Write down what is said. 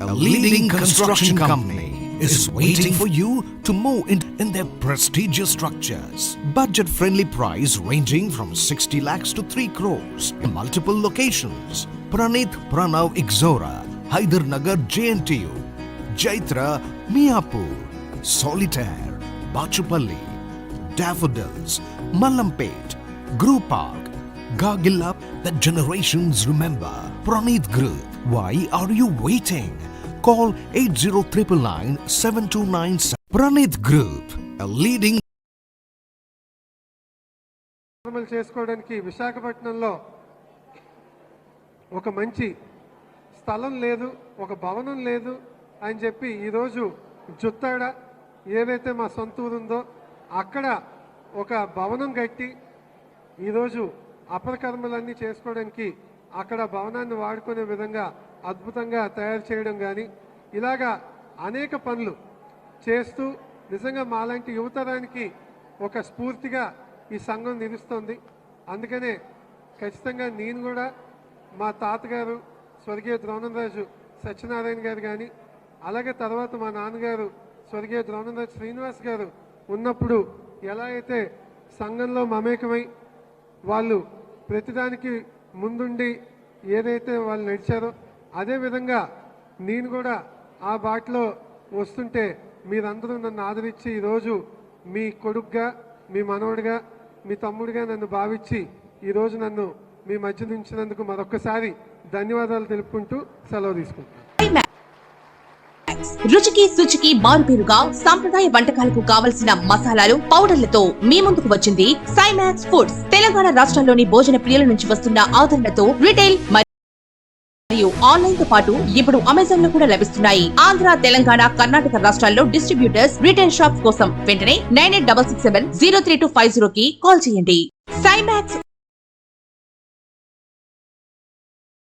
a leading construction company, is waiting for you to move in their prestigious structures. Budget-friendly price ranging from 60 lakhs to 3 crores. In multiple locations. Pranith Pranav Ixora, Hyder Nagar JNTU, Jaitra Miapur, Solitaire, Bachupalli, Daffodils, Mallampet, Group Park, Gagilla that generations remember. Pranith Group. Why are you waiting? Call 80999729. Pranith Group, a leading చేసుకోవడానికి విశాఖపట్నంలో ఒక మంచి స్థలం లేదు, ఒక భవనం లేదు అని చెప్పి ఈరోజు జుత్తాడ ఏదైతే మా సొంత ఊరు ఉందో అక్కడ ఒక భవనం కట్టి ఈరోజు అపరకర్మలన్నీ చేసుకోవడానికి అక్కడ భవనాన్ని వాడుకునే విధంగా అద్భుతంగా తయారు చేయడం కానీ ఇలాగా అనేక పనులు చేస్తూ నిజంగా మాలాంటి యువతరానికి ఒక స్ఫూర్తిగా ఈ సంఘం నిలుస్తుంది. అందుకనే ఖచ్చితంగా నేను కూడా మా తాతగారు స్వర్గీయ ద్రోణంరాజు సత్యనారాయణ గారు కానీ అలాగే తర్వాత మా నాన్నగారు స్వర్గీయ ద్రోణంరాజు శ్రీనివాస్ గారు ఉన్నప్పుడు ఎలా అయితే సంఘంలో మమేకమై వాళ్ళు ప్రతిదానికి ముందుండి ఏదైతే వాళ్ళు నడిచారో అదేవిధంగా నేను కూడా ఆ బాటలో వస్తుంటే మీరందరూ నన్ను ఆదరించి ఈరోజు మీ కొడుకుగా, మీ మనవడిగా, మీ తమ్ముడిగా నన్ను భావించి ఈరోజు నన్ను మీ మధ్య ఉంచినందుకు మరొకసారి ధన్యవాదాలు తెలుపుకుంటూ సెలవు తీసుకుంటాను. రుచికి శుచికి మారుపేరుగా సాంప్రదాయ వంటకాలకు కావలసిన మసాలాలు, పౌడర్లతో మీ ముందుకు వచ్చింది సైమాక్స్ ఫుడ్స్. తెలంగాణ రాష్ట్రంలోని భోజన ప్రియుల నుంచి వస్తున్న ఆదరణతో రిటైల్ మరియు ఆన్లైన్ తో పాటు ఇప్పుడు అమెజాన్ లో కూడా లభిస్తున్నాయి. ఆంధ్ర, తెలంగాణ, కర్ణాటక రాష్ట్రాల్లో డిస్ట్రిబ్యూటర్స్, రిటైల్ షాప్స్ కోసం వెంటనే 9866703250 కి కాల్ చేయండి.